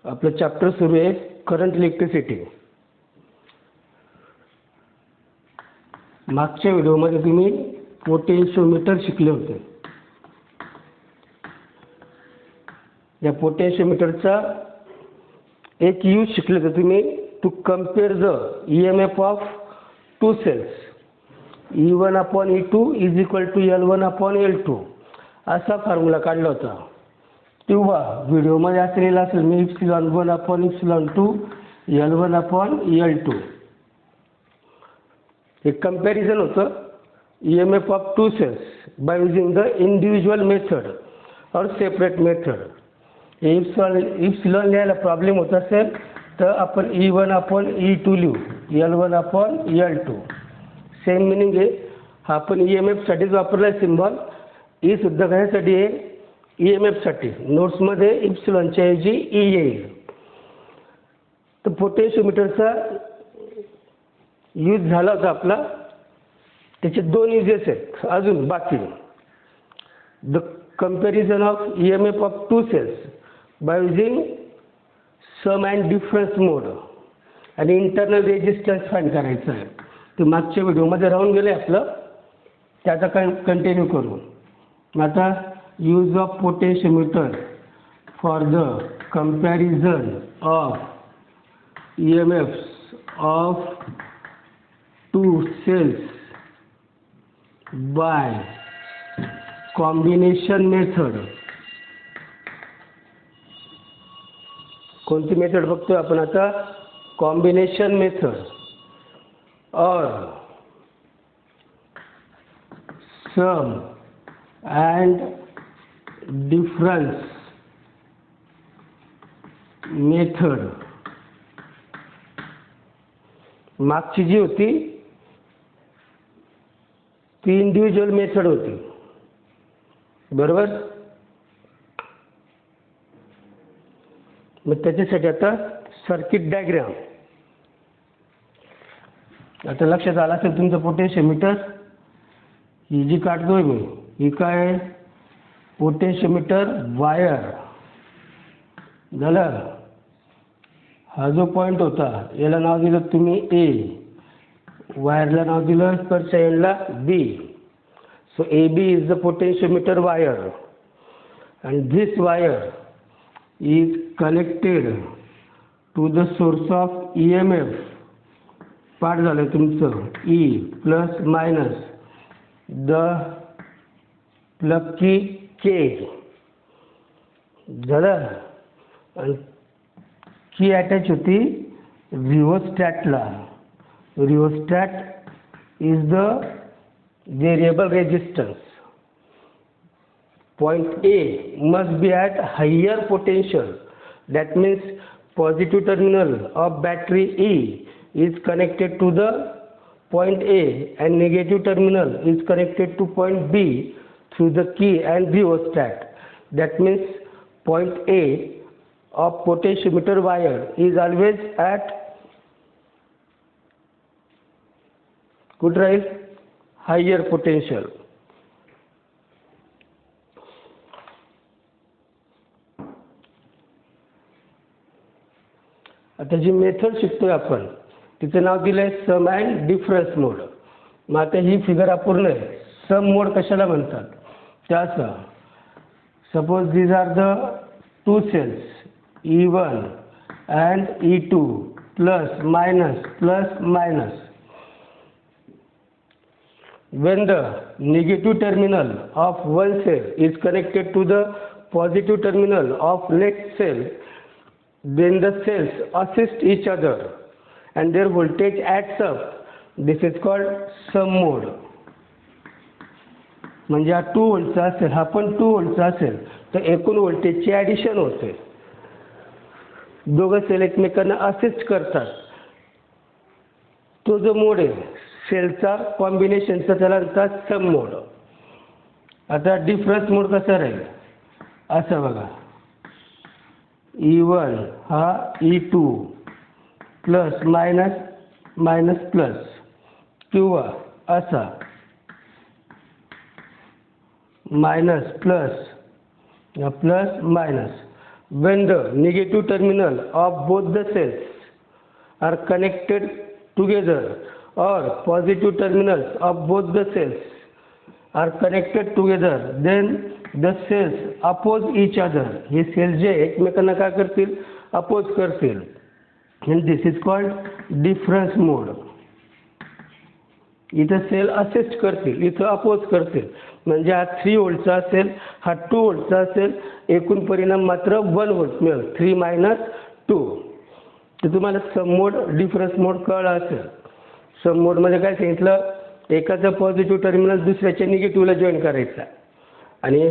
आपलं चॅप्टर सुरू आहे करंट इलेक्ट्रिसिटी. मागच्या व्हिडिओमध्ये तुम्ही पोटेन्शियोमीटर शिकले होते. या पोटेन्शियोमीटरचा एक यूज शिकले होते तुम्ही to compare the EMF of two cells. E1/E2 is equal to L1/L2 असा फॉर्म्युला काढला होता. तेव्हा व्हिडिओमध्ये असलेला असेल मी ε1/ε2 L1/L2. एक कंपॅरिझन होतं EMF of two cells by using the individual method or separate method. Epsilon लिहायला प्रॉब्लेम होत असेल तर आपण E1/E2 लिहू, L1/L2. सेम मिनिंग आहे. हा आपण EMF साठीच वापरला आहे सिम्बॉल. ई सुद्धा कशासाठी आहे? EMF साठी. नोट्समध्ये इप्सिलॉनच्या ऐवजी E येईल. तर पोटेन्शियोमीटरचा यूज झाला होता आपला. त्याचे दोन युजेस आहेत अजून बाकी. The comparison of EMF of two cells by using sum and difference mode आणि इंटरनल रेजिस्टन्स फाइंड करायचं आहे. ते मागच्या व्हिडिओमध्ये राहून गेले आपलं. त्याचा कंटिन्यू करू. आता use of potentiometer for the comparison of EMFs of two cells by combination method. कोणती मेथड बघतोय आपण आता? कॉम्बिनेशन मेथड और सम अँड डिफरन्स मेथड. मागची जी होती ती इंडिव्हिज्युअल मेथड होती, बरोबर. मग त्याच्यासाठी आता सर्किट डायग्राम. आता लक्षात आलं असेल तुमचं पोटेन्शियोमीटर. ही जी काढतोय मी ही काय? Potentiometer wire. झालं. हा जो पॉईंट होता याला नाव दिलं तुम्ही A, वायरला नाव दिलं परच्या एंडला B. So AB is the potentiometer wire and this wire is connected to the source of EMF. पाठ झालं तुमचं E plus minus the plug key K. झालं. आणि की अटॅच होती रिओस्टॅटला. Rheostat is the variable resistance. Point A must be at higher potential. That means positive terminal of battery E is connected to the point A and negative terminal is connected to point B through the key and rheostat. That means point A of potentiometer wire is always at good right higher potential. आता जी method शिकतोय आपण तिचं नाव दिलंय सम and difference mode. मग आता ही figure अपूर्ण आहे. सम मोड कशाला म्हणतात? त्याचं suppose these are the two cells E1 and E2 plus minus. When the negative terminal of one cell is connected to the positive terminal of next cell, then the cells assist each other and their voltage adds up. This is called sum mode. म्हणजे हा 2 व्होल्टचा असेल, हा पण 2 व्होल्टचा असेल तर एकूण व्होल्टेजची ॲडिशन होते. दोघं सेल एकमेकांना असिस्ट करतात. तो जो मोड आहे सेलचा कॉम्बिनेशनचा त्याला म्हणतात सम मोड. आता डिफरन्स मोड कसा राहील? असं बघा. E1 हा E2 प्लस मायनस प्लस किंवा असा minus plus plus minus when the negative terminal of both the cells are connected together or positive terminals of both the cells are connected together, then the cells oppose each other. हे cells जे एकमेकांना काय करतील, oppose करतील, and this is called difference mode. इथं sale assist करतील, इथं oppose करतील. म्हणजे हा 3 व्होल्टचा असेल, हा 2 व्होल्टचा असेल, एकूण परिणाम मात्र 1 व्होल्ट मिळेल. 3 - 2. तर तुम्हाला सम मोड डिफरन्स मोड कळला असेल. सम मोडमध्ये काय सांगितलं, एकाचा पॉझिटिव्ह टर्मिनल दुसऱ्याच्या निगेटिव्हला जॉईन करायचा, आणि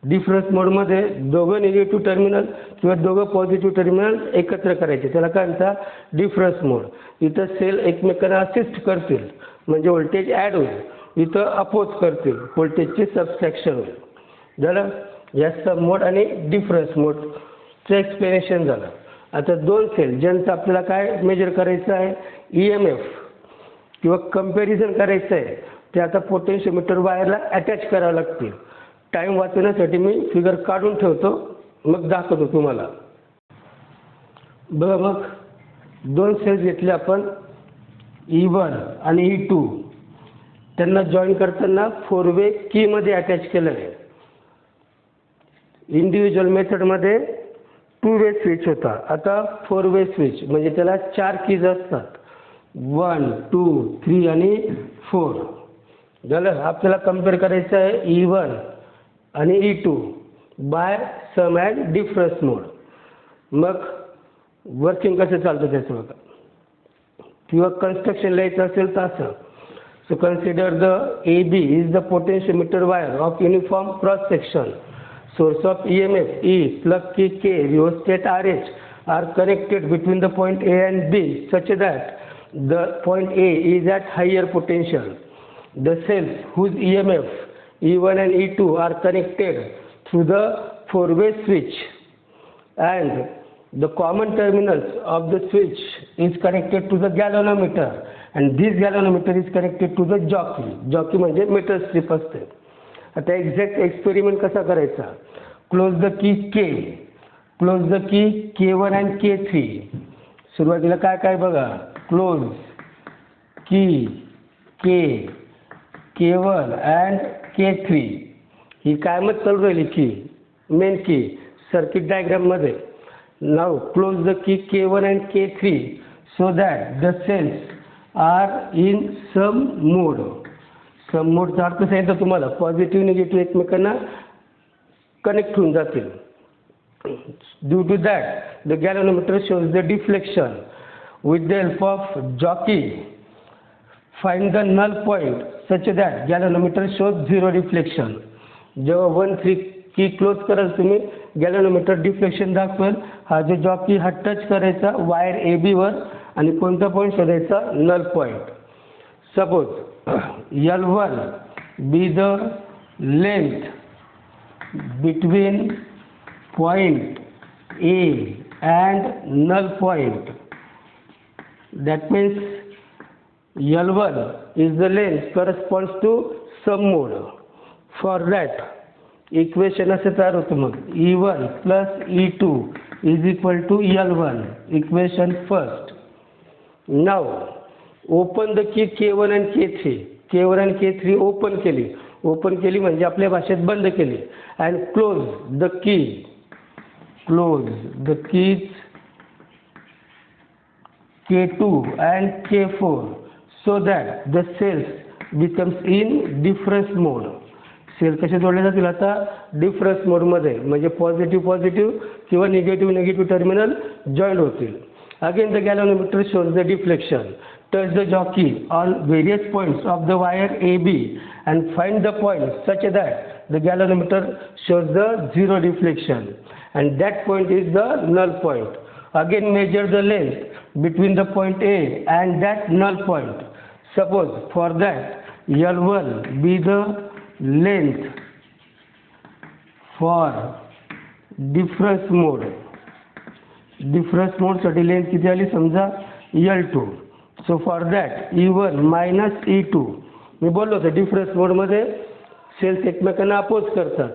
डिफरन्स मोडमध्ये दोघं निगेटिव्ह टर्मिनल किंवा दोघं पॉझिटिव्ह टर्मिनल एकत्र करायचे, त्याला काय म्हणतात, डिफरन्स मोड. इथं सेल एकमेकांना असिस्ट करतील म्हणजे व्होल्टेज ॲड होईल, इथं अपोज करतील, व्होल्टेजचे सबस्ट्रॅक्शन होईल. झालं. या सब मोड आणि डिफरन्स मोडचं एक्सप्लेनेशन झालं. आता 2 सेल ज्यांचं आपल्याला काय मेजर करायचं आहे, EMF किंवा कंपॅरिझन करायचं आहे, ते आता पोटेन्शियोमीटर वायरला अटॅच करावं लागतील. टाईम वाचवण्यासाठी मी फिगर काढून ठेवतो, मग दाखवतो तुम्हाला. बघा, मग 2 सेल्स घेतले आपण, E1 आणि E2. त्यांना जॉईन करताना 4 वे कीमध्ये अटॅच केलं आहे. इंडिव्हिज्युअल मेथडमध्ये 2 वे स्विच होता, आता 4 वे स्विच म्हणजे त्याला 4 कीज असतात, 1, 2, 3 आणि 4. झालं. आपल्याला कम्पेअर करायचं आहे E1 आणि E2 by sum and difference mode. मग वर्किंग कसं चालतं त्याचं बघा, किंवा कन्स्ट्रक्शन लिहायचं असेल तर असं. So consider the AB is the potentiometer wire of uniform cross section. Source of EMF E, plug key K, rheostat RH are connected between the point A and B such that the point A is at higher potential. The cells whose EMF E1 and E2 are connected through the 4-way switch, and the common terminals of the switch is connected to the galvanometer, and this galvanometer is connected to the jockey. jockey म्हणजे metal strip असते. आता exact experiment कसा करायचा, close the key K, close the key K1 and K3. सुरुवातीला काय काय बघा, close की K, K1 and K3. ही कायमच चालू राहिली की, मेन की सर्किट डायग्राममध्ये. Now close the key K1 and K3 so that the cells are in sum mode. सम मोडचा अर्थ सांगितलं तुम्हाला, पॉझिटिव्ह निगेटिव्ह एकमेकांना कनेक्ट होऊन जातील. Due to that the galvanometer shows the deflection. With the help of jockey find the null point such that galvanometer shows 0 deflection. जेव्हा 1, 3 की close कराल तुम्ही, गॅल्व्हनोमीटर डिफ्लेक्शन दाखवेल. हा जो जॉकी हा टच करायचा वायर AB वर आणि कोणता पॉईंट शोधायचा, null point. Suppose L1 be the length between point A and null point. That means L1 is the length corresponds to sum mode. For that equation असे तयार होतं, मग E1 plus E2 is equal to L1, equation first. Now open the key K1 and K3. K1 and K3 open केली, open केली म्हणजे आपल्या भाषेत बंद केली. And close the key, close the keys K2 and K4 so that the cells becomes in difference mode. Cell कसे जोडले जातील आता, डिफरन्स मोडमध्ये, म्हणजे पॉझिटिव्ह पॉझिटिव्ह किंवा निगेटिव्ह निगेटिव्ह टर्मिनल जॉईन होतील. Again the galvanometer shows the deflection. Touch the jockey on various points of the wire AB and find the point such that the galvanometer shows the 0 deflection, and that point is the null point. Again measure the length between the point A and that null point. Suppose for that L1 be the length for difference mode. difference mode साठी length किती आली समजा L2. So for that E1 minus E2. मी बोललो होतो difference मोडमध्ये cells एकमेकांना oppose करतात,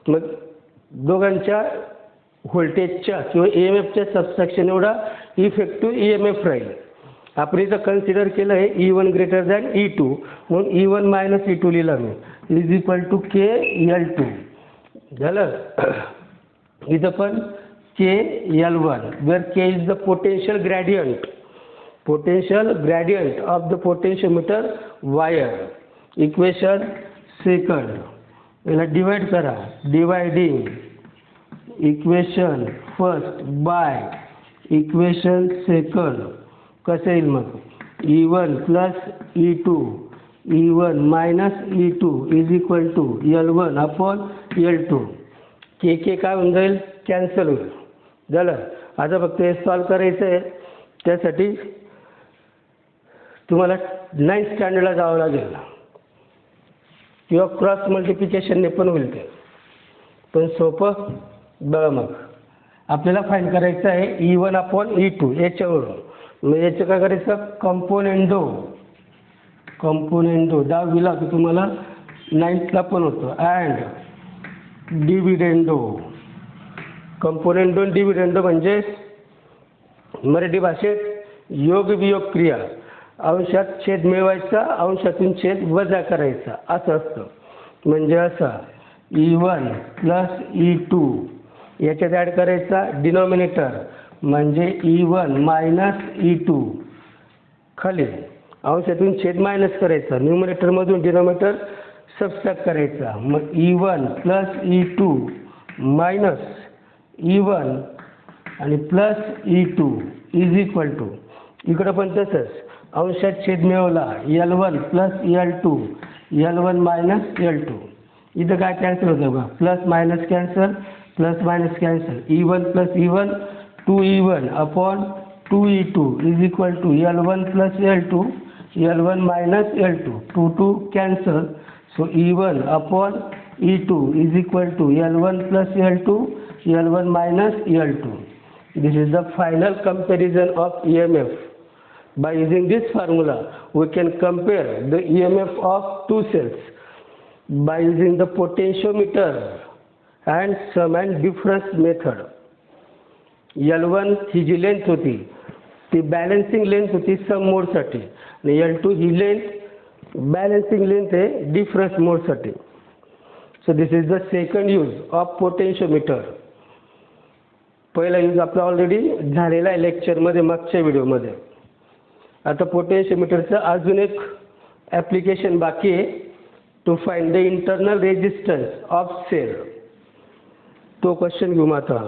मग दोघांच्या व्होल्टेजच्या किंवा ई एम एफच्या सबस्ट्रॅक्शन एवढा इफेक्टिव्ह ई एम एफ राहील. आपण इथं कन्सिडर केलं आहे E1 ग्रेटर दॅन E2, म्हणून E1 मायनस E2 लिहिला मी, is equal to K L2. झालं. इथं पण K L1, where K is the potential gradient, potential gradient of the potentiometer wire. Equation second. याला डिवाइड करा. Dividing equation first by equation second. कसं येईल मग? E1 plus E2, E1 minus E2 is equal to L1 upon L2. के काय होऊन जाईल? Cancel होईल. झालं. आता फक्त हे सॉल्व करायचं आहे. त्यासाठी तुम्हाला 9th स्टँडर्डला जावं लागेल किंवा क्रॉस मल्टिप्लिकेशनने पण होईल ते, पण सोपं. बघा मग आपल्याला फाईंड करायचं आहे E1 अपॉन E2 याच्यावरून. मग याचं काय करायचं? कंपोनेंडो दहावीला होतं तुम्हाला, 9thला पण होतं. अँड डिव्हिडेंडो. कंपोनेंडो आणि डिव्हिडेंडो म्हणजे मराठी भाषेत योग वियोग क्रिया. अंशात छेद मिळवायचा, अंशातून छेद वजा करायचा, असं असतं. म्हणजे असा E1 प्लस E2 याच्यात ॲड करायचा डिनॉमिनेटर, म्हणजे E1 मायनस E2. खाली अंशातून छेद मायनस करायचा, न्यूमरेटरमधून डिनॉमिनेटर सबट्रॅक्ट करायचा. मग E1 plus E2 minus E1 आणि plus E2 is equal to, इकडं पण तसंच अंशात छेद मिळवला, L1 plus L2, L1 minus L2. इथं काय कॅन्सल होतं बघा, plus minus cancel, plus minus cancel. E1 plus E1 2E1 upon 2E2 is equal to L1 plus L2, L1 minus L2. 2 cancel. So E1 upon E2 is equal to L1 plus L2, L1 minus L2. This is the final comparison of EMF. By using this formula, we can compare the EMF of two cells by using the potentiometer and sum and difference method. L1 ही जी length होती ती balancing length होती sum मोडसाठी, आणि L2 ही length balancing length आहे difference मोडसाठी. So this is the second use of potentiometer. पहिला यूज आपला ऑलरेडी झालेला आहे लेक्चरमध्ये, मागच्या व्हिडिओमध्ये. आता पोटेन्शियोमीटरचं अजून एक ॲप्लिकेशन बाकी आहे, to find the internal resistance of cell. तो क्वेश्चन घेऊ मग आता.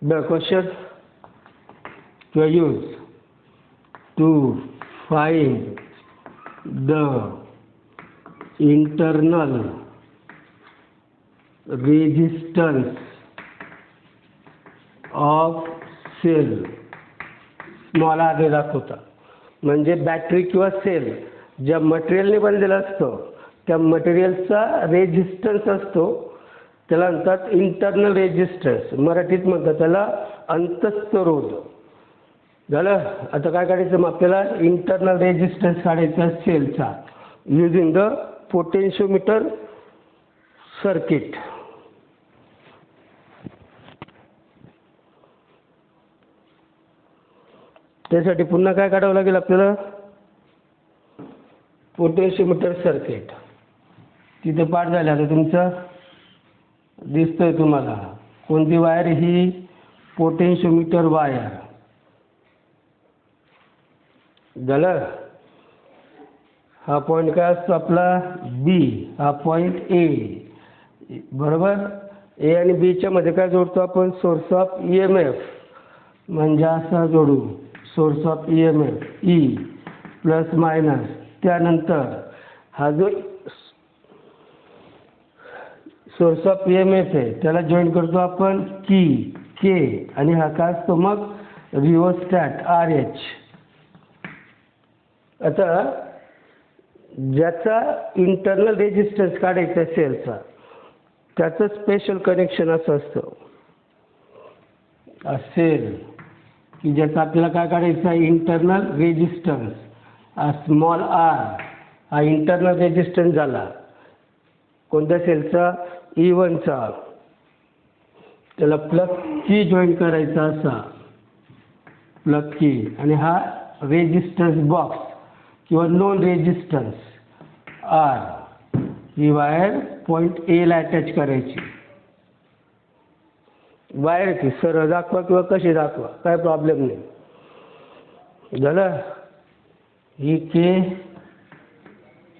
The question to use to find the internal resistance of cell. Small R दाखवता, म्हणजे बॅटरी किंवा सेल ज्या मटेरियलने बनलेला असतो त्या मटेरियलचा रेजिस्टन्स असतो, त्याला म्हणतात इंटरनल रेजिस्टन्स. मराठीत म्हणतात त्याला अंतस्थ रोध. झालं. आता काय काढायचं मग आपल्याला? इंटरनल रेजिस्टन्स काढायचा सेलचा युजिंग द पोटेन्शियोमीटर सर्किट. त्यासाठी पुन्हा काय काढावं लागेल आपल्याला? Potentiometer circuit. तिथे पाठ झालं. आता तुमचं दिसतंय तुम्हाला कोणती वायर? ही पोटेन्शियोमीटर वायर. झालं. हा पॉईंट काय असतो आपला? बी. हा पॉईंट ए. बरोबर. ए आणि बीच्या मध्ये काय जोडतो आपण? Source of E M F. म्हणजे असा जोडू, source of E M F E plus minus. त्यानंतर हा जो source of E M F आहे त्याला जॉईन करतो आपण की के, आणि हा काय असतो मग? Rheostat R H. आता ज्याचा इंटरनल रेजिस्टन्स काढायचा सेलचा त्याचं स्पेशल कनेक्शन असं असतं. असेल की ज्याचा आपल्याला काय काढायचं आहे, इंटरनल रेजिस्टन्स. स्मॉल आर हा इंटरनल रेजिस्टन्स झाला कोणत्या सेलचा, E1चा. त्याला प्लग की जॉईन करायचा असा, प्लग की. आणि हा रेजिस्टन्स बॉक्स किंवा नॉन रेजिस्टन्स आर, ही वायर पॉईंट एला अटॅच करायची. वायर की सरळ दाखवा किंवा कशी दाखवा, काय प्रॉब्लेम नाही. झालं. ही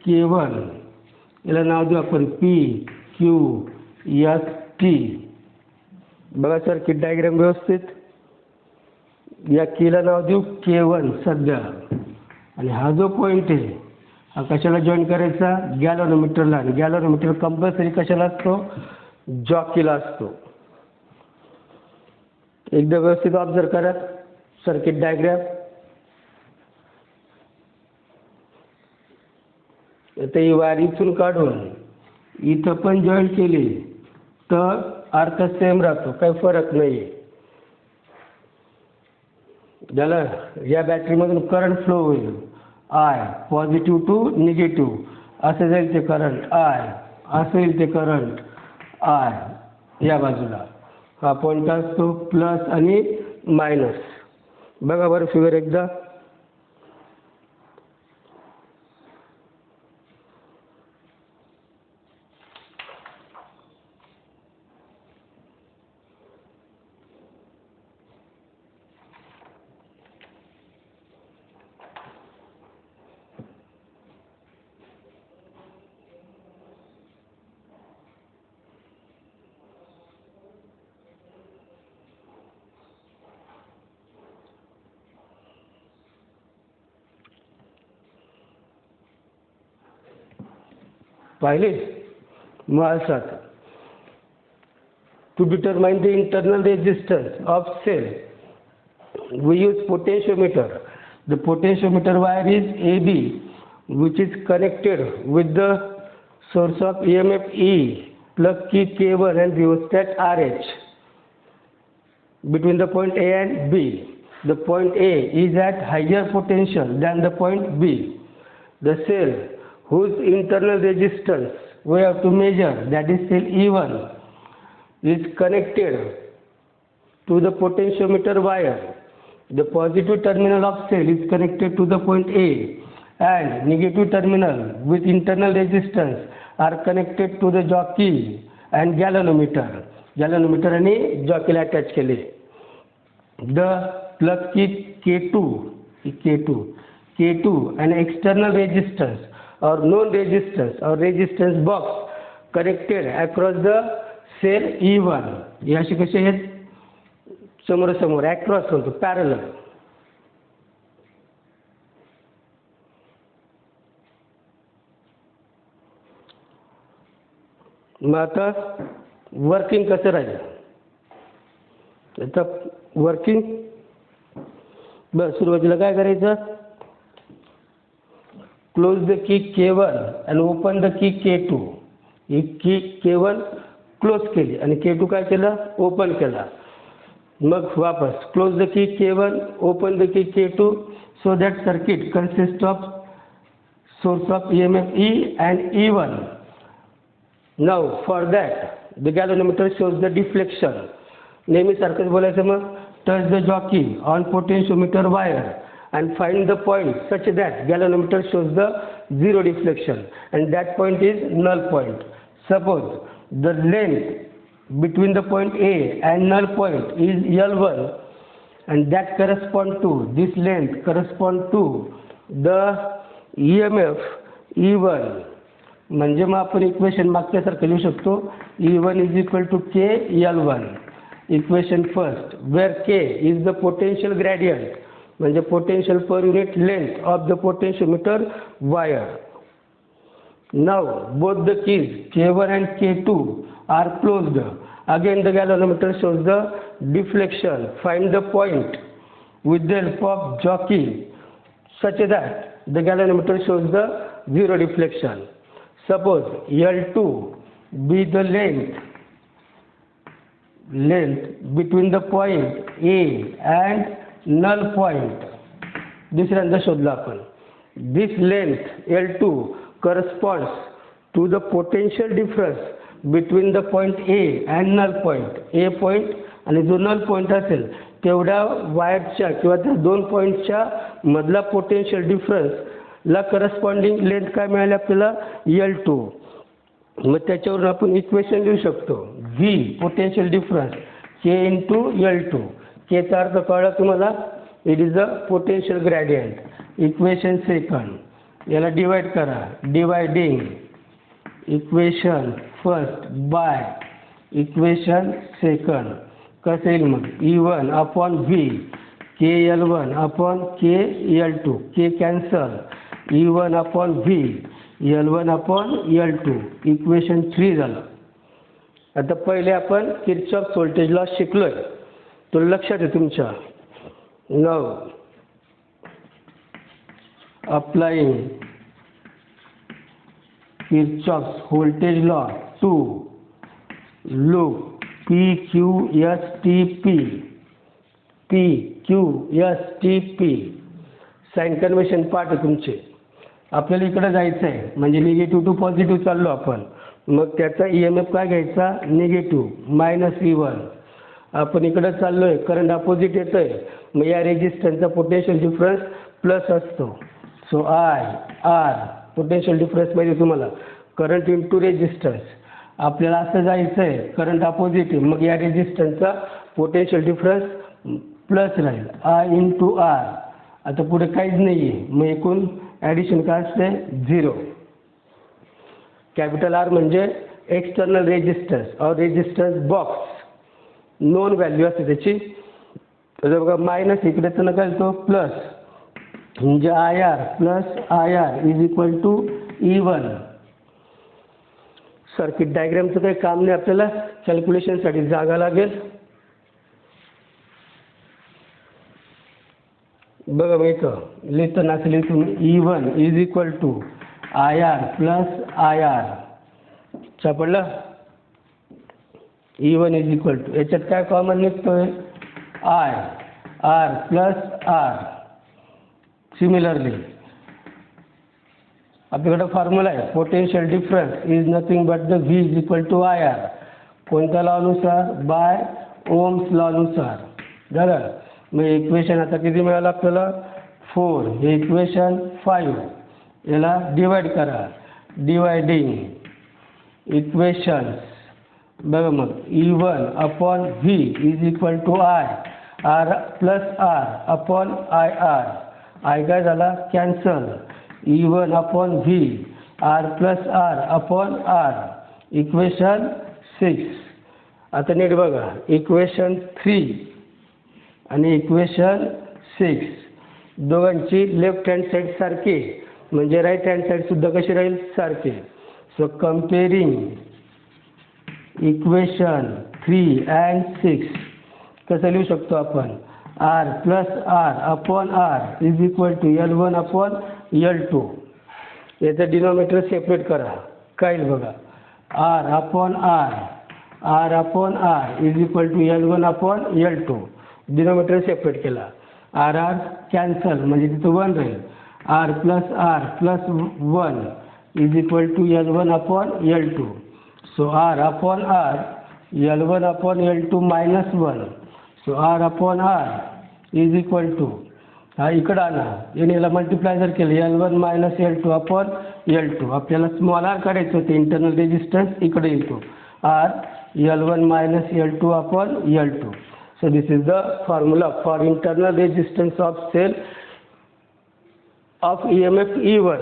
K1, याला नाव देऊ आपण PQST. बघा सर्किट डायग्राम व्यवस्थित. या कीला नाव देऊ K1 सध्या. आणि हा जो पॉईंट आहे हा कशाला जॉईन करायचा, गॅलव्हॅनोमीटरला. आणि गॅलव्हॅनोमीटर कंपल्सरी कशाला असतो, जॉकीला असतो. एकदा व्यवस्थित ऑब्झर्व करा सर्किट डायग्राम. आता ही वायर इथून काढून इथं पण जॉईन केली तर अर्थ सेम राहतो, काही फरक नाही. झालं. या बॅटरीमधून करंट फ्लो होईल, आय पॉझिटिव्ह टू निगेटिव्ह असं जाईल ते करंट आय, असं येईल ते करंट आय या बाजूला. हा पॉईंट असतो प्लस आणि मायनस. बघा बरं फिगर एकदा. पाहिले. मग असं to determine the internal resistance of cell we use potentiometer. The potentiometer wire is AB, which is connected with the source of EMF E, plug key K1 and rheostat RH between the point A and B. The point A is at higher potential than the point B. The cell whose internal resistance we have to measure, that is cell E1, is connected to the potentiometer wire. The positive terminal of cell is connected to the point A and negative terminal with internal resistance are connected to the jockey and galvanometer. Galvanometer आणि jockey ला attach केले. The plug key K2 and external resistance or non-resistance or resistance box connected across the cell E1. हे असे कसे आहेत, समोरासमोर across होतो, parallel. मग आता वर्किंग कसं राहील, आता वर्किंग बस सुरुवातीला काय करायचं, close the key K1 and open the key K2. ही की K1 क्लोज केली आणि K2 काय केलं, ओपन केला. मग वापस close the key K1, open the key K2, so that circuit consists of source of EMF E and E1. Now for that the galvanometer shows the deflection. नेहमी सारखंच बोलायचं. मग touch the jockey on potentiometer wire and find the point such that galvanometer shows the zero deflection and that point is null point. Suppose the length between the point A and null point is L1 and that correspond to this length correspond to the EMF E1. म्हणजे मग आपण equation मागच्यासारखं लिहू शकतो, E1 is equal to K L1. Equation first where K is the potential gradient, म्हणजे potential per unit length of the potentiometer wire. Now both the keys K1 and K2 are closed. Again the galvanometer shows the deflection. Find the point with the help of jockey such that the galvanometer shows the zero deflection. Suppose L2 be the length length between the point A and null point. दुसऱ्यांदा शोधलं आपण. This length L2 corresponds to the potential difference between the point A and null point. A point आणि जो null point असेल तेवढ्या वायरच्या किंवा त्या दोन पॉईंटच्या मधला पोटेन्शियल डिफरन्स ला करस्पॉन्डिंग लेंथ काय मिळाली आपल्याला L2. मग त्याच्यावरून आपण इक्वेशन लिहू शकतो. V potential difference K into L2. Kचा अर्थ कळला तुम्हाला. It is a potential gradient. Equation second याला डिवाइड करा. Dividing equation first by equation second. कसं येईल मग E1 upon V KL1 upon KL2. K cancel. E1 upon V L1 upon L2. Equation 3 झालं. आता पहिले आपण किर्चॉफ्स व्होल्टेज लॉ शिकलोय. तो लक्षात आहे तुमच्या. Now applying Kirchhoff's voltage law to loop PQSTP. PQSTP sign convention part आहे तुमचे. आपल्याला इकडे जायचं आहे म्हणजे निगेटिव्ह टू पॉझिटिव्ह चाललो आपण. मग त्याचा EMF काय घ्यायचा निगेटिव्ह -E1. आपण इकडे चाललोय करंट अपोजिट येतोय मग या रेजिस्टन्सचा पोटेन्शियल डिफरन्स प्लस असतो. सो IR पोटेन्शियल डिफरन्स माहिती तुम्हाला करंट इंटू रेजिस्टन्स. आपल्याला असं जायचं आहे करंट अपोजिट मग या रेजिस्टन्सचा पोटेन्शियल डिफरन्स प्लस राहील I इंटू R. आता पुढे काहीच नाही आहे मग एकूण ॲडिशन काय असते 0. कॅपिटल R म्हणजे एक्सटर्नल रेजिस्टन्स और रेजिस्टन्स बॉक्स नोन व्हॅल्यू असते त्याची. तर बघा मायनस इकडे तर नका तो प्लस म्हणजे IR plus IR is equal to E1. Circuit डायग्रामचं काही काम नाही आपल्याला कॅल्क्युलेशनसाठी जागा लागेल. बघा मग इथं लिहिताना असं लिहितो E1 is equal to IR plus IR. सापडलं. E1 इज इक्वल टू याच्यात काय कॉमन निघतोय R प्लस R. सिमिलरली आपल्याकडे फॉर्म्युला आहे potential difference is nothing but the V is equal to IR. कोणत्या लॉनुसार बाय ओम्स लॉनुसार. झालं. मग इक्वेशन आता किती मिळालं आपल्याला 4. हे इक्वेशन 5. याला डिवाइड करा. डिवाइडिंग इक्वेशन्स बघा मग E1 upon V is equal to R plus R upon IR. I काय झाला cancel. E1 upon V R plus R upon R. Equation 6. आता नीट बघा इक्वेशन 3 आणि इक्वेशन 6 दोघांची लेफ्ट हँड साईड सारखी म्हणजे राईट हँड साईड सुद्धा कशी राहील सारखी. सो कम्पेरिंग इक्वेशन 3 अँड 6 कसं लिहू शकतो आपण R plus R upon R is equal to L1 upon L2. याचं डिनॉमिनेटर सेपरेट करा. काय येईल बघा R upon R upon R is equal to L1 upon L2. Denominator separate केला. R कॅन्सल म्हणजे तिथं 1 राहील. R plus 1 is equal to L1 upon L2. So R upon R L1 upon L2 minus 1. So R upon R is equal to हा इकडं आला याने याला multiply जर केलं L1 minus L2 upon L2. आपल्याला स्मॉल R काढायचं होतं इंटरनल रेजिस्टन्स इकडे येतो R L1 minus L2 upon L2. So this is the formula for internal resistance of cell of EMF E1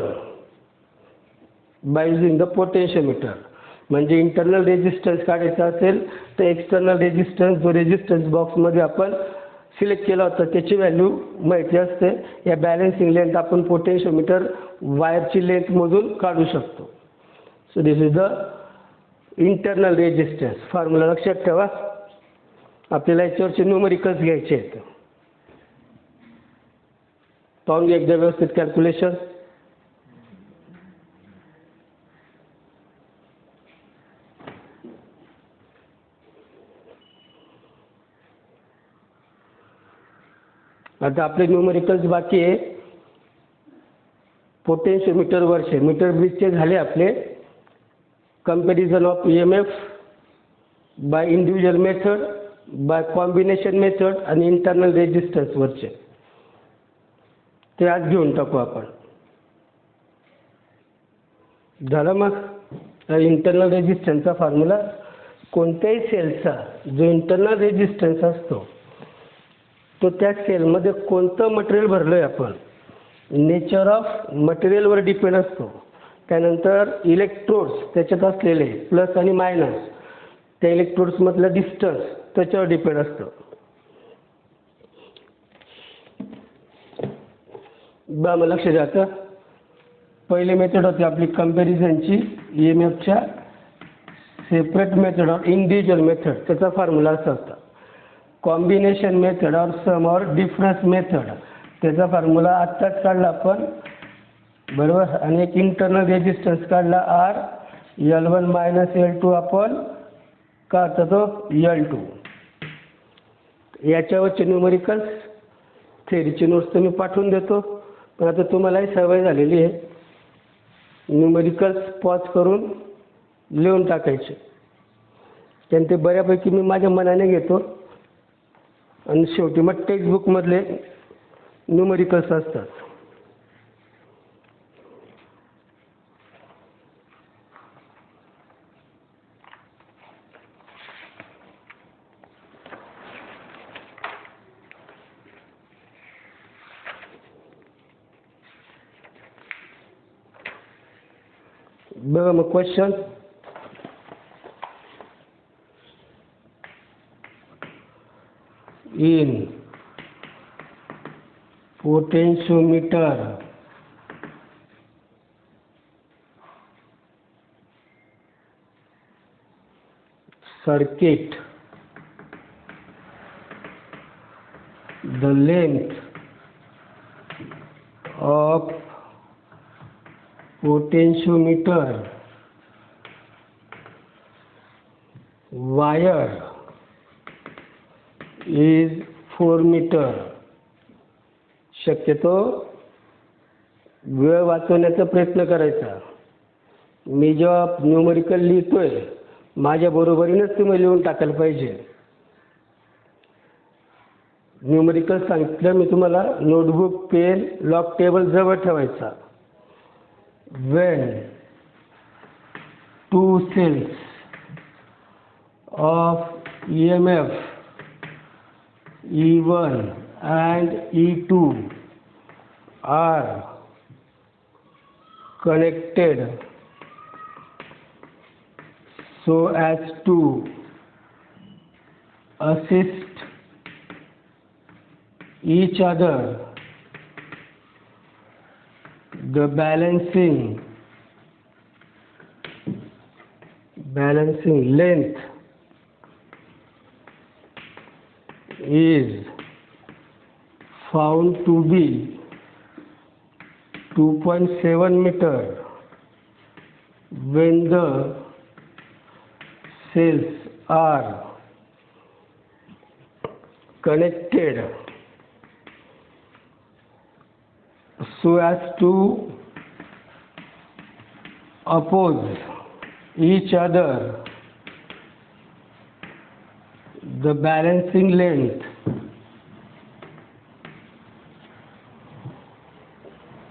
by using the potentiometer. म्हणजे internal resistance काढायचा असेल तर external resistance जो resistance बॉक्समध्ये आपण सिलेक्ट केला होता त्याची व्हॅल्यू माहिती असते. या बॅलन्सिंग लेंथ आपण पोटेन्शियोमीटर वायरची लेंथमधून काढू शकतो. So this is the internal resistance. Formula लक्षात ठेवा. आपल्याला याच्यावरचे न्यूमरिकल्स घ्यायचे आहेत. पाहून घ्या एकदा व्यवस्थित कॅल्क्युलेशन. आता आपले न्यूमरिकल्स बाकी आहे. पोटेन्शियोमीटरवरचे मीटर ब्रिजचे झाले आपले. Comparison of EMF by individual method, by combination method आणि इंटरनल रेजिस्टन्सवरचे ते आज घेऊन टाकू आपण. झालं मग. इंटरनल रेजिस्टन्सचा फॉर्म्युला, कोणत्याही सेलचा जो इंटरनल रेजिस्टन्स असतो तो त्या सेलमध्ये कोणतं मटेरियल भरलं आहे आपण, नेचर ऑफ मटेरियलवर डिपेंड असतो. त्यानंतर इलेक्ट्रोड्स त्याच्यात असलेले प्लस आणि मायनस, त्या इलेक्ट्रोड्समधलं डिस्टन्स त्याच्यावर डिपेंड असतं. बा मग लक्ष द्या. आता पहिली मेथड होती आपली कंपॅरिझनची EMFच्या. Separate method or individual method, त्याचा फॉर्म्युला असा होता. कॉम्बिनेशन मेथड और सम और डिफरन्स मेथड, त्याचा फॉर्म्युला आत्ताच काढला आपण, बरोबर. आणि एक इंटरनल रेजिस्टन्स काढला R, L1 मायनस L2 आपण का होता तो L2. याच्यावरचे न्यूमरिकल्स थेरीची नोट्स तर मी पाठवून देतो, पण आता तुम्हालाही सवय झालेली आहे न्यूमरिकल्स पॉज करून लिहून टाकायचे. त्यानं ते बऱ्यापैकी मी माझ्या मनाने घेतो आणि शेवटी मग टेक्स्टबुकमधले न्यूमरिकल्स असतात. बघा मग question. In potentiometer circuit, the length of potentiometer wire is 4 meter. शक्यतो वेळ वाचवण्याचा प्रयत्न करायचा. मी जेव्हा न्यूमरिकल लिहितोय माझ्या बरोबरीनेच तुम्ही लिहून टाकायला पाहिजे. न्यूमरिकल सांगितलं मी तुम्हाला, नोटबुक, पेन, लॉक टेबल जवळ ठेवायचा. when two cells of EMF E1 and E2 are connected so as to assist each other, the balancing length is found to be 2.7 meter when the cells are connected so as to oppose each other. The balancing length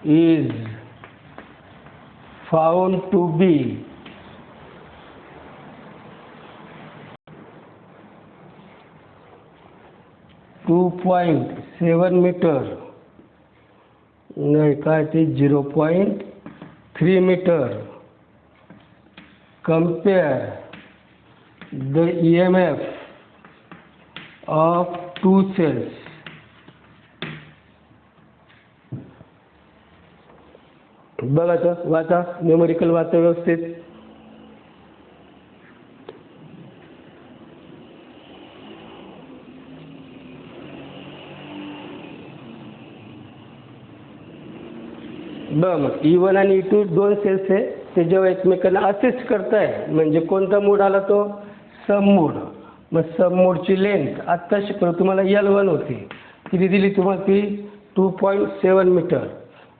is found to be 2.7 meter. नाही काय ते 0.3 meter. Compare the EMF of two cells. बघा तर वाचा, numerical वाचा व्यवस्थित. बघ मग E1 आणि E2 दोन सेल्स आहे, ते जेव्हा एकमेकांना असिस्ट करताय म्हणजे कोणता मूड आला तो सम मूड. मग सम मूडची लेंथ आत्ता शिकलो तुम्हाला L1 होती, किती दिली तुम्हाला ती 2.7 metre.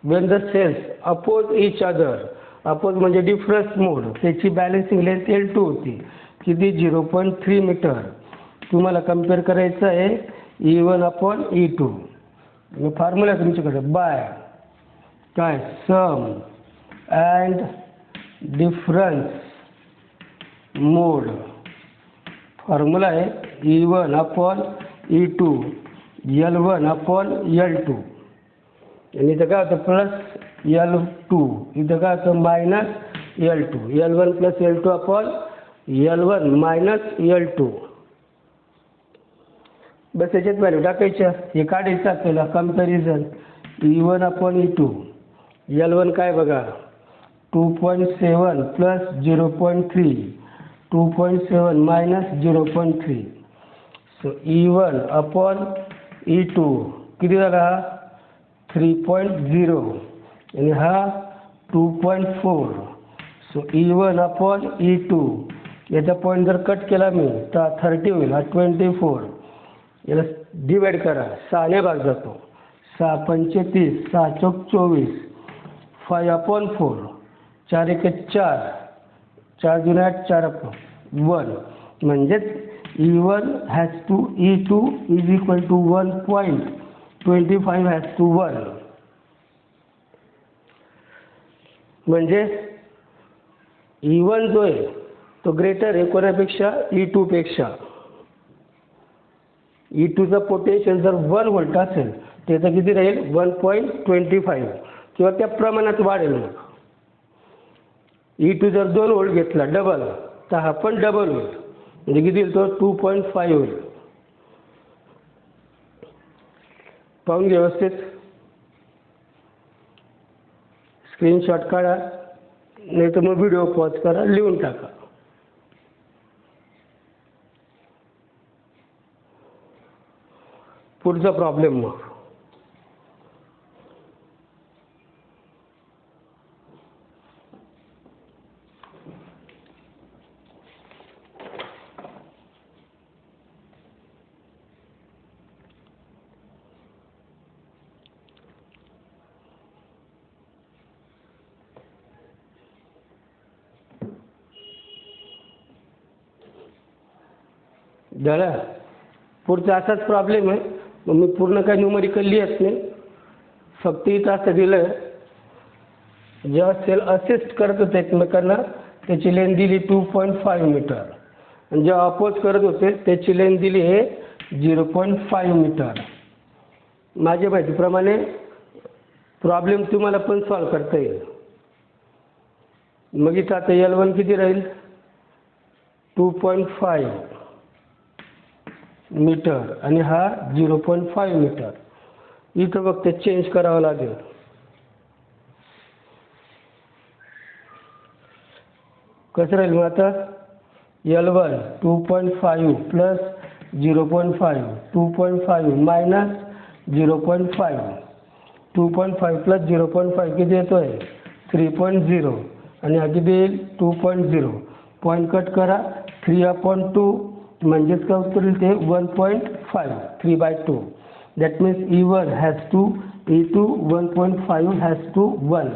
When the cells oppose each other, oppose म्हणजे डिफरन्स मोड, त्याची बॅलन्सिंग लेंथ L2 होती किती 0.3 मीटर. तुम्हाला कम्पेअर करायचं आहे E1 अपॉन E2. फॉर्म्युला तुमच्याकडे बाय काय सम अँड डिफरन्स मोड. फॉर्म्युला आहे E1 upon E2 L1 upon L2. आणि इथं काय होतं प्लस L2, इथं काय होतं minus L2. L1 plus L2 upon L1 minus L2. बस याच्यात व्हॅल्यू टाकायच्या. हे काढायचं आपल्याला comparison E1 upon E2. L1 काय बघा 2.7 plus 0.3, 2.7 minus 0.3. So E1 upon E2 किती झाला 3.0 आणि हा 2.4. सो E1 अपॉन E2 याचा पॉईंट जर कट केला मी तर 30 होईल, हा 24. याला डिवाइड करा, 6ने भाग जातो. 6 35, 6 चौक 24, 5 अपॉन 4, 4 एक 4, 4 जुने 8, 4 अपॉन 1. म्हणजेच E1 has to E2 is equal to 1.25 has to 1. म्हणजे E1 जो आहे तो ग्रेटर आहे कोणापेक्षा E2 पेक्षा. E2चा पोटेन्शियल जर 1 व्होल्ट असेल त्याचा किती राहील 1.25 किंवा त्या प्रमाणात वाढेल. मग E2 जर 2 व्होल्ट घेतला डबल तर हा पण डबल होईल, म्हणजे किती होईल तो 2.5 होईल. पाहून व्यवस्थित स्क्रीनशॉट काढा, नाही तर मग व्हिडिओ पॉज करा, लिहून टाका. पुढचा प्रॉब्लेम मग झाला. पुढचा असाच प्रॉब्लेम आहे. मग मी पूर्ण काही न्यूमरिकल लिहत नाही, फक्त इथं असं दिलं जेव्हा सेल असिस्ट करत होते एकमेकांना त्याची लेंथ दिली 2.5 मीटर आणि जेव्हा अपोज करत होते त्याची लेंथ दिली आहे 0.5 मीटर. माझ्या माहितीप्रमाणे प्रॉब्लेम तुम्हाला पण सॉल्व करता येईल. मग इथं आता L1 किती राहील 2.5 मीटर आणि हा 0.5 मीटर. इथं फक्त चेंज करावं लागेल. कसं राहील मग आता L1 2.5 प्लस 0.5, 2.5 मायनस 0.5, 2.5 प्लस 0.5 किती येतोय 3.0 आणि हा किती येईल 2.0. पॉईंट कट करा 3/2 म्हणजेच काय उत्तर येईल ते 1.5, 3/2. That means E1 has to E2 1.5 has to 1.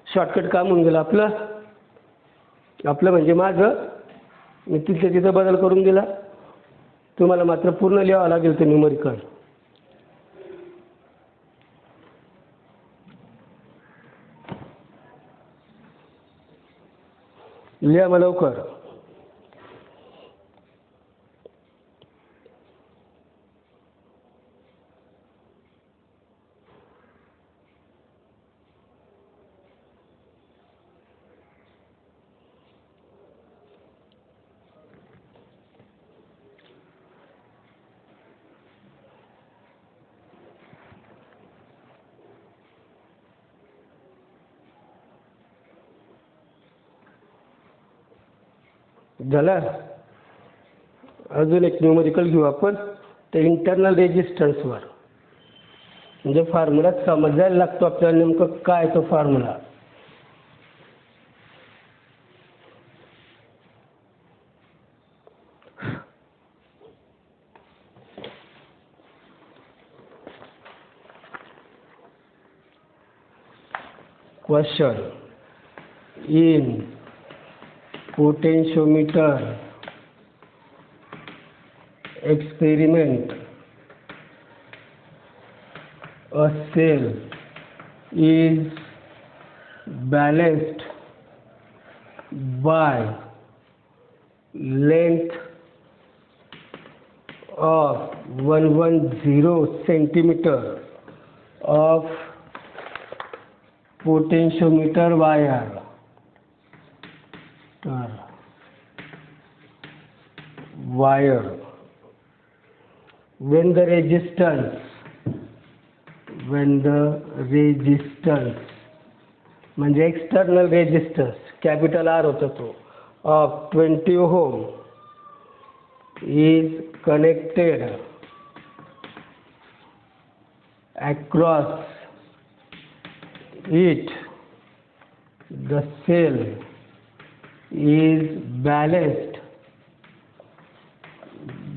Shortcut काम होऊन गेलं आपलं म्हणजे माझं. मी तिथल्या तिथं बदल करून दिला. तुम्हाला मात्र पूर्ण लिहावं लागेल ते न्यूमरिकल. लिहा मग लवकर. झाला. अजून एक न्यूमरिकल घेऊ आपण ते इंटरनल रेजिस्टन्सवर. म्हणजे फॉर्म्युला समजायला लागतो आपल्याला नेमकं काय तो formula. Question: in potentiometer experiment, a cell is balanced by length of 110 centimeter of potentiometer wire. When the resistance म्हणजे एक्सटर्नल रेजिस्टन्स कॅपिटल आर होता तो of 20 ohm is connected across it, the cell is balanced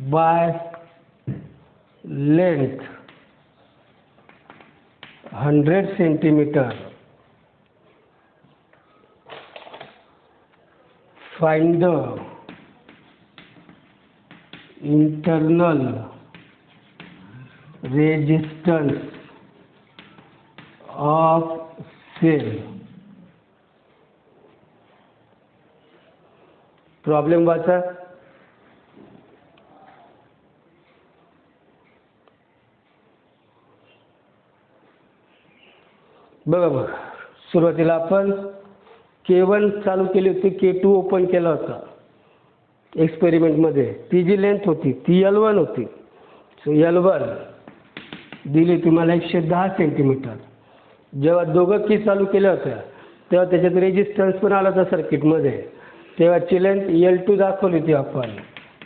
by length 100 centimeter. Find the internal resistance of cell. Problem वाचा. बघा सुरुवातीला आपण K1 चालू केली होती, K2 ओपन केला होता एक्सपेरिमेंटमध्ये. ती जी लेंथ होती ती L1 होती. सो L1 दिली तुम्हाला 110 सेंटीमीटर. जेव्हा दोघं की चालू केल्या होत्या तेव्हा त्याच्यात रेजिस्टन्स पण आला होता सर्किटमध्ये. तेव्हाची लेंथ L2 दाखवली होती आपण,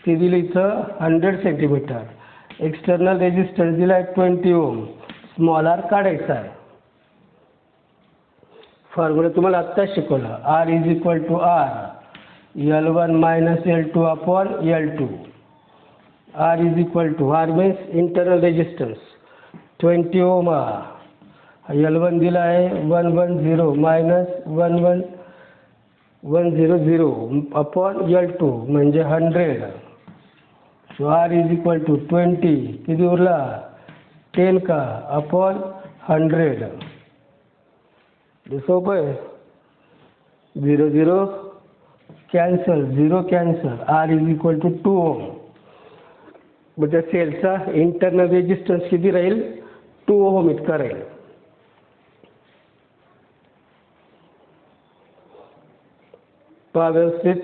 ती दिली इथं 100 सेंटीमीटर. एक्सटर्नल रेजिस्टन्स दिला आहे 20 ओम. स्मॉल आर काढायचा आहे. फॉर्म्युला तुम्हाला आत्ता शिकवला. R is equal to R L1 minus L2 upon L2. R is equal to R means internal resistance 20 ohm. L1 दिला आहे 110 मायनस 110 अपॉन L2 म्हणजे 100. So R is equal to 20 किती उरला 10 का अपॉन 100. सोपं आहे. 0 0 cancel, 0 cancel. R is equal to 2 ohm. मग त्या सेलचा इंटरनल रेजिस्टन्स किती राहील 2 ओम इतका राहील. पहा व्यवस्थित.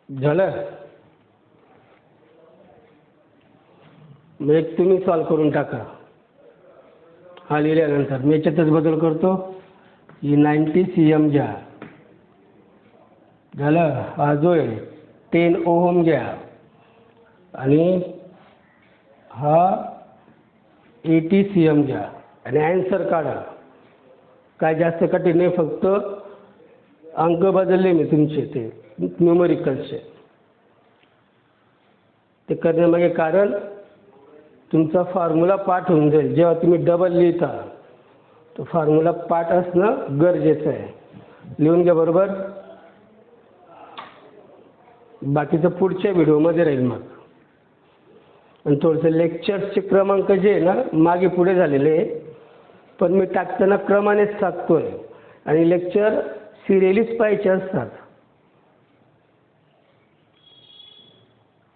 झालं. मग एक तुम्ही सॉल्व करून टाका. हा लिहिल्यानंतर मी याच्यातच बदल करतो. ही 90 cm घ्या. झालं. हा जो आहे 10 ओहम घ्या आणि हा 80 cm घ्या आणि ॲन्सर काढा. काय जास्त कठीण नाही, फक्त अंक बदलले मी तुमचे ते न्यूमरिकलचे. ते करण्यामागे कारण तुमचा फॉर्म्युला पाठ होऊन जाईल. जेव्हा तुम्ही डबल लिहिता तो फॉर्म्युला पाठ असणं गरजेचं आहे. लिहून घ्या बरोबर. बाकीचं पुढच्या व्हिडिओमध्ये राहील मग. आणि थोडंसं लेक्चर्सचे क्रमांक जे आहे ना मागे पुढे झालेले आहे, पण मी टाकताना क्रमानेच टाकतोय. आणि लेक्चर सिरियलीच पाहिजे असतात.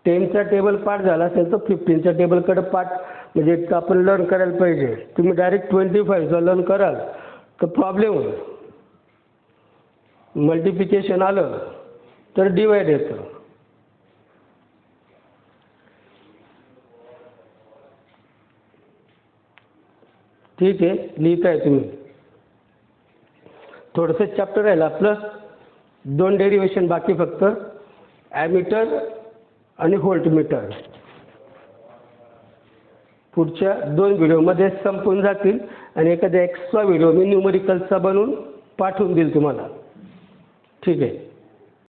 10चा टेबल पाठ झाला असेल तर 15च्या टेबलकडे पाठ म्हणजे आपण लर्न करायला पाहिजे. तुम्ही डायरेक्ट 25चा लर्न कराल तर प्रॉब्लेम होईल. मल्टिप्लिकेशन आलं तर डिवाइड येतं. ठीक आहे. लिहिताय तुम्ही. थोडंसं चॅप्टर राहिलं आपलं. 2 डेरिवेशन बाकी फक्त. ॲमीटर आणि व्होल्टमीटर. पुढच्या 2 व्हिडिओमध्ये संपून जातील आणि एखादा एक्स्ट्रा व्हिडिओ मी न्यूमरिकलचा बनवून पाठवून देईल तुम्हाला. ठीक आहे.